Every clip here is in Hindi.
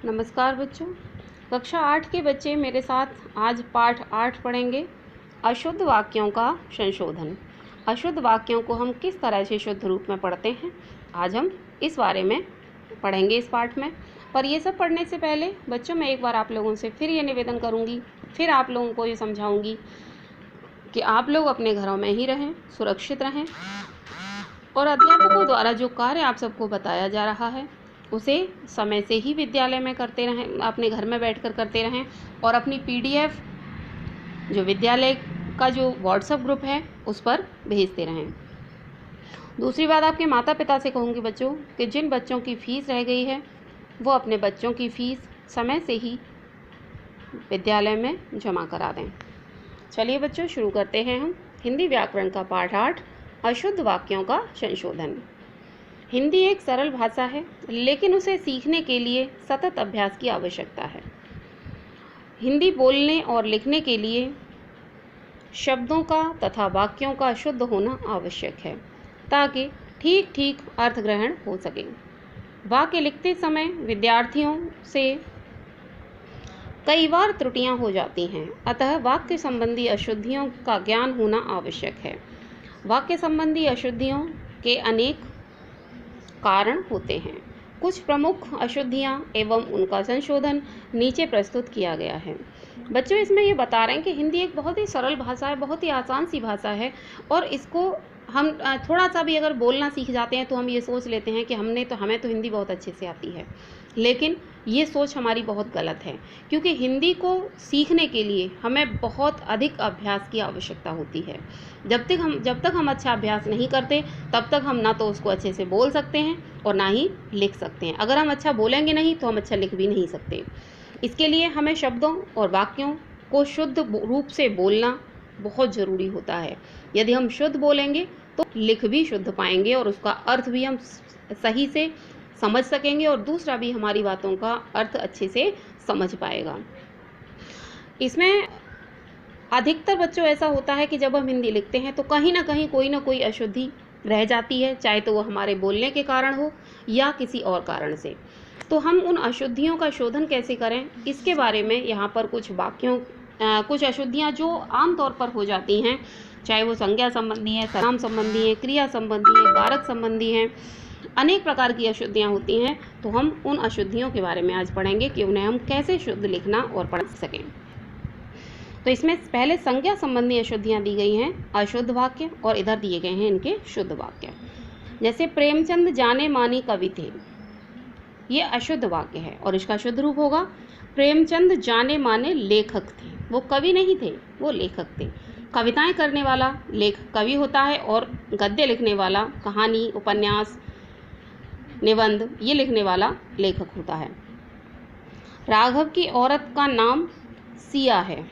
नमस्कार बच्चों। कक्षा 8 के बच्चे मेरे साथ आज पाठ 8 पढ़ेंगे, अशुद्ध वाक्यों का संशोधन। अशुद्ध वाक्यों को हम किस तरह से शुद्ध रूप में पढ़ते हैं, आज हम इस बारे में पढ़ेंगे इस पाठ में। पर ये सब पढ़ने से पहले बच्चों मैं एक बार आप लोगों से फिर ये निवेदन करूँगी, फिर आप लोगों को ये समझाऊँगी कि आप लोग अपने घरों में ही रहें, सुरक्षित रहें और अध्यापकों द्वारा जो कार्य आप सबको बताया जा रहा है उसे समय से ही विद्यालय में करते रहें, अपने घर में बैठकर करते रहें और अपनी PDF जो विद्यालय का जो व्हाट्सएप ग्रुप है उस पर भेजते रहें। दूसरी बात आपके माता पिता से कहूँगी बच्चों कि जिन बच्चों की फ़ीस रह गई है वो अपने बच्चों की फ़ीस समय से ही विद्यालय में जमा करा दें। चलिए बच्चों शुरू करते हैं हम हिंदी व्याकरण का पाठ 8, अशुद्ध वाक्यों का संशोधन। हिंदी एक सरल भाषा है, लेकिन उसे सीखने के लिए सतत अभ्यास की आवश्यकता है। हिंदी बोलने और लिखने के लिए शब्दों का तथा वाक्यों का शुद्ध होना आवश्यक है ताकि ठीक ठीक अर्थ ग्रहण हो सके। वाक्य लिखते समय विद्यार्थियों से कई बार त्रुटियां हो जाती हैं, अतः वाक्य संबंधी अशुद्धियों का ज्ञान होना आवश्यक है। वाक्य संबंधी अशुद्धियों के अनेक कारण होते हैं। कुछ प्रमुख अशुद्धियां एवं उनका संशोधन नीचे प्रस्तुत किया गया है। बच्चों इसमें ये बता रहे हैं कि हिंदी एक बहुत ही सरल भाषा है, बहुत ही आसान सी भाषा है और इसको हम थोड़ा सा भी अगर बोलना सीख जाते हैं तो हम ये सोच लेते हैं कि हमें तो हिंदी बहुत अच्छे से आती है, लेकिन ये सोच हमारी बहुत गलत है क्योंकि हिंदी को सीखने के लिए हमें बहुत अधिक अभ्यास की आवश्यकता होती है। जब तक हम अच्छा अभ्यास नहीं करते तब तक हम ना तो उसको अच्छे से बोल सकते हैं और ना ही लिख सकते हैं। अगर हम अच्छा बोलेंगे नहीं तो हम अच्छा लिख भी नहीं सकते। इसके लिए हमें शब्दों और वाक्यों को शुद्ध रूप से बोलना बहुत ज़रूरी होता है। यदि हम शुद्ध बोलेंगे तो लिख भी शुद्ध पाएंगे और उसका अर्थ भी हम सही से समझ सकेंगे और दूसरा भी हमारी बातों का अर्थ अच्छे से समझ पाएगा। इसमें अधिकतर बच्चों ऐसा होता है कि जब हम हिंदी लिखते हैं तो कहीं ना कहीं कोई ना कोई अशुद्धि रह जाती है, चाहे तो वो हमारे बोलने के कारण हो या किसी और कारण से। तो हम उन अशुद्धियों का शोधन कैसे करें, इसके बारे में यहाँ पर कुछ अशुद्धियाँ जो आमतौर पर हो जाती हैं, चाहे वो संज्ञा संबंधी है, सर्वनाम संबंधी है, क्रिया संबंधी है, कारक संबंधी है, अनेक प्रकार की अशुद्धियाँ होती हैं। तो हम उन अशुद्धियों के बारे में आज पढ़ेंगे कि उन्हें हम कैसे शुद्ध लिखना और पढ़ सकें। तो इसमें पहले संज्ञा संबंधी अशुद्धियाँ दी गई हैं, अशुद्ध वाक्य, और इधर दिए गए हैं इनके शुद्ध वाक्य। जैसे प्रेमचंद जाने माने कवि थे, ये अशुद्ध वाक्य है और इसका शुद्ध रूप होगा प्रेमचंद जाने माने लेखक थे। वो कवि नहीं थे, वो लेखक थे। कविताएं करने वाला कवि होता है और गद्य लिखने वाला, कहानी, उपन्यास, निबंध, ये लिखने वाला लेखक होता है। राघव की औरत का नाम सिया है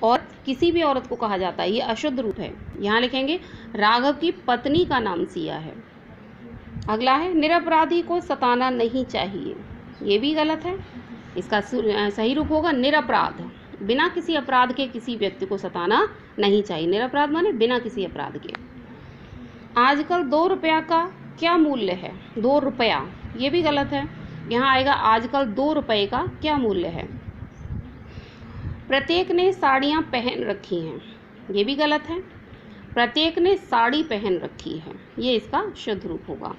और किसी भी औरत को कहा जाता है, ये अशुद्ध रूप है। यहाँ लिखेंगे राघव की पत्नी का नाम सिया है। अगला है निरपराधी को सताना नहीं चाहिए, ये भी गलत है। इसका सही रूप होगा निरपराध। बिना किसी अपराध के किसी व्यक्ति को सताना नहीं चाहिए। निरपराध माने बिना किसी अपराध के। आजकल 2 रुपया का क्या मूल्य है, 2 रुपया, ये भी गलत है। यहाँ आएगा आजकल 2 रुपये का क्या मूल्य है। प्रत्येक ने साड़ियाँ पहन रखी हैं, ये भी गलत है। प्रत्येक ने साड़ी पहन रखी है, ये इसका शुद्ध रूप होगा।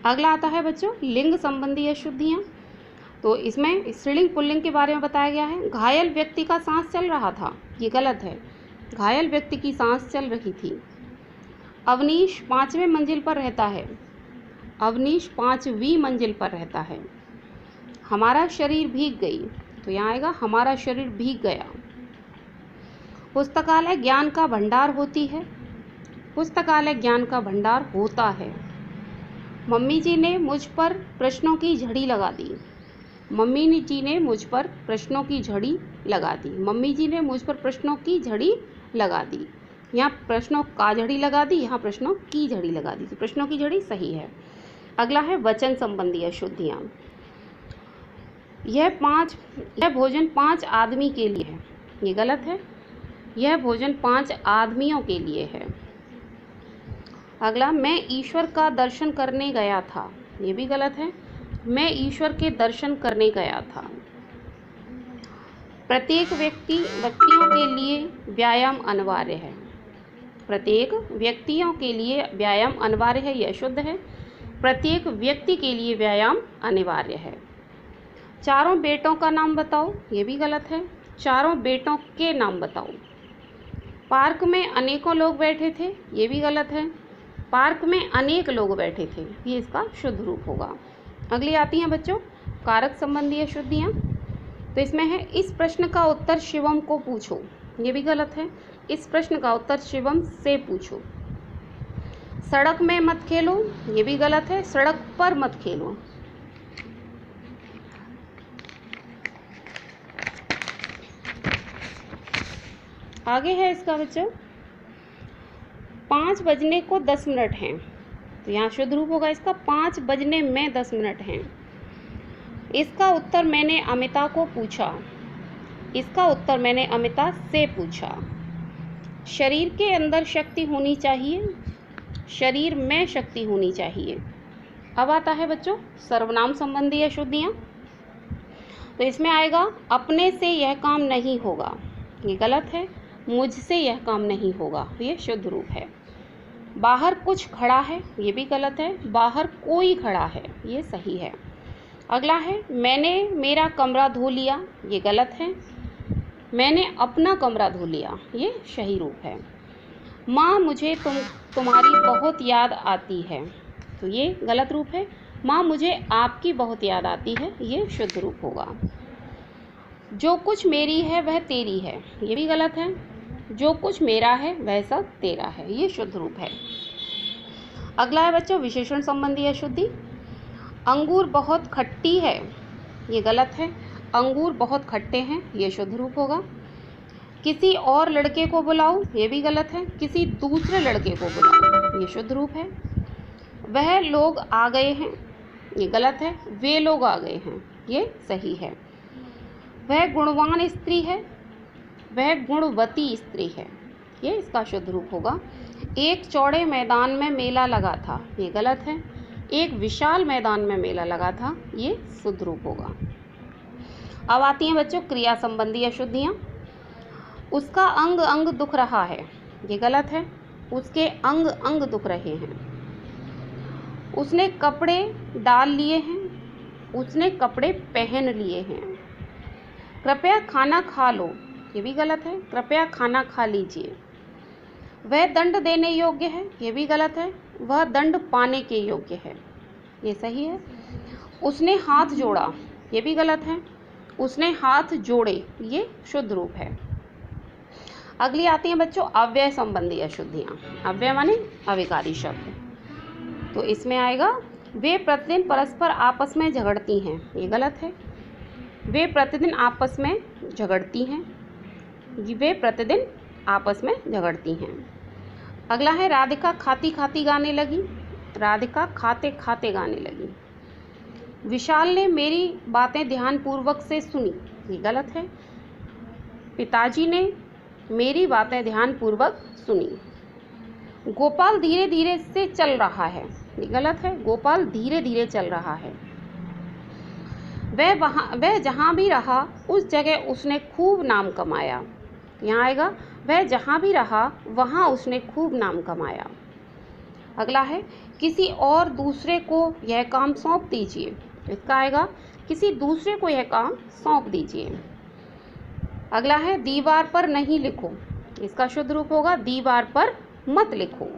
अगला आता है बच्चों लिंग संबंधी अशुद्धियाँ। तो इसमें स्त्रीलिंग पुल्लिंग के बारे में बताया गया है। घायल व्यक्ति का सांस चल रहा था, ये गलत है। घायल व्यक्ति की सांस चल रही थी। अवनीश 5वें मंजिल पर रहता है, अवनीश 5वीं मंजिल पर रहता है। हमारा शरीर भीग गई, तो यहाँ आएगा हमारा शरीर भीग गया। पुस्तकालय ज्ञान का भंडार होती है, पुस्तकालय ज्ञान का भंडार होता है। मम्मी जी ने मुझ पर प्रश्नों की झड़ी लगा दी, मम्मी जी ने मुझ पर प्रश्नों की झड़ी लगा दी। मम्मी जी ने मुझ पर प्रश्नों की झड़ी लगा दी। यहाँ प्रश्नों का झड़ी लगा दी, यहाँ प्रश्नों की झड़ी लगा दी, तो प्रश्नों की झड़ी सही है। अगला है वचन संबंधी अशुद्धियाँ। यह भोजन 5 आदमी के लिए है, ये गलत है। यह भोजन 5 आदमियों के लिए है। अगला मैं ईश्वर का दर्शन करने गया था, ये भी गलत है। मैं ईश्वर के दर्शन करने गया था। प्रत्येक व्यक्तियों के लिए व्यायाम अनिवार्य है। प्रत्येक व्यक्तियों के लिए व्यायाम अनिवार्य है, यह शुद्ध है। प्रत्येक व्यक्ति के लिए व्यायाम अनिवार्य है। चारों बेटों का नाम बताओ, ये भी गलत है। चारों बेटों के नाम बताओ। पार्क में अनेकों लोग बैठे थे, ये भी गलत है। पार्क में अनेक लोग बैठे थे, ये इसका शुद्ध रूप होगा। अगली आती हैं बच्चों कारक संबंधी अशुद्धियाँ। तो इसमें है इस प्रश्न का उत्तर शिवम को पूछो, ये भी गलत है। इस प्रश्न का उत्तर शिवम से पूछो। सड़क में मत खेलो, ये भी गलत है। सड़क पर मत खेलो। आगे है इसका बच्चों 5 बजने को 10 मिनट हैं, तो यहाँ शुद्ध रूप होगा इसका 5 बजने में 10 मिनट हैं। इसका उत्तर मैंने अमिता को पूछा। इसका उत्तर मैंने अमिता से पूछा। शरीर के अंदर शक्ति होनी चाहिए, शरीर में शक्ति होनी चाहिए। अब आता है बच्चों सर्वनाम संबंधी अशुद्धियाँ। तो इसमें आएगा अपने से यह काम नहीं होगा, ये गलत है। मुझसे यह काम नहीं होगा, ये शुद्ध रूप है। बाहर कुछ खड़ा है, ये भी गलत है। बाहर कोई खड़ा है, ये सही है। अगला है मैंने मेरा कमरा धो लिया, ये गलत है। मैंने अपना कमरा धो लिया, ये सही रूप है। माँ मुझे तुम्हारी बहुत याद आती है, तो ये गलत रूप है। माँ मुझे आपकी बहुत याद आती है, ये शुद्ध रूप होगा। जो कुछ मेरी है वह तेरी है, ये भी गलत है। जो कुछ मेरा है वह सब तेरा है, ये शुद्ध रूप है। अगला है बच्चों विशेषण संबंधी अशुद्धि। अंगूर बहुत खट्टी है, ये गलत है। अंगूर बहुत खट्टे हैं, ये शुद्ध रूप होगा। किसी और लड़के को बुलाओ, ये भी गलत है। किसी दूसरे लड़के को बुलाओ, ये शुद्ध रूप है। वह लोग आ गए हैं, ये गलत है। वे लोग आ गए हैं, ये सही है। वह गुणवान स्त्री है, वह गुणवती स्त्री है, ये इसका शुद्ध रूप होगा। एक चौड़े मैदान में मेला लगा था, ये गलत है। एक विशाल मैदान में मेला लगा था, ये शुद्ध रूप होगा। अब आती हैं बच्चों क्रिया संबंधी अशुद्धियाँ। उसका अंग अंग दुख रहा है, ये गलत है। उसके अंग अंग दुख रहे हैं। उसने कपड़े डाल लिए हैं, उसने कपड़े पहन लिए हैं। कृपया खाना खा लो, ये भी गलत है। कृपया खाना खा लीजिए। वह दंड देने योग्य है, ये भी गलत है। वह दंड पाने के योग्य है, ये सही है। उसने हाथ जोड़ा, ये भी गलत है। उसने हाथ जोड़े, ये शुद्ध रूप है। अगली आती हैं बच्चों अव्यय संबंधी अशुद्धियाँ। अव्यय माने अविकारी शब्द। तो इसमें आएगा वे प्रतिदिन परस्पर आपस में झगड़ती हैं, ये गलत है। वे प्रतिदिन आपस में झगड़ती हैं, वे प्रतिदिन आपस में झगड़ती हैं। अगला है राधिका खाती खाती गाने लगी। राधिका खाते खाते गाने लगी। विशाल ने मेरी बातें ध्यानपूर्वक से सुनी, ये गलत है। पिताजी ने मेरी बातें ध्यानपूर्वक सुनी। गोपाल धीरे धीरे से चल रहा है, ये गलत है। गोपाल धीरे धीरे चल रहा है। वह जहाँ भी रहा उस जगह उसने खूब नाम कमाया। यहाँ आएगा वह जहाँ भी रहा वहाँ उसने खूब नाम कमाया। अगला है किसी और दूसरे को यह काम सौंप दीजिए। इसका आएगा किसी दूसरे को यह काम सौंप दीजिए। अगला है दीवार पर नहीं लिखो। इसका शुद्ध रूप होगा दीवार पर मत लिखो।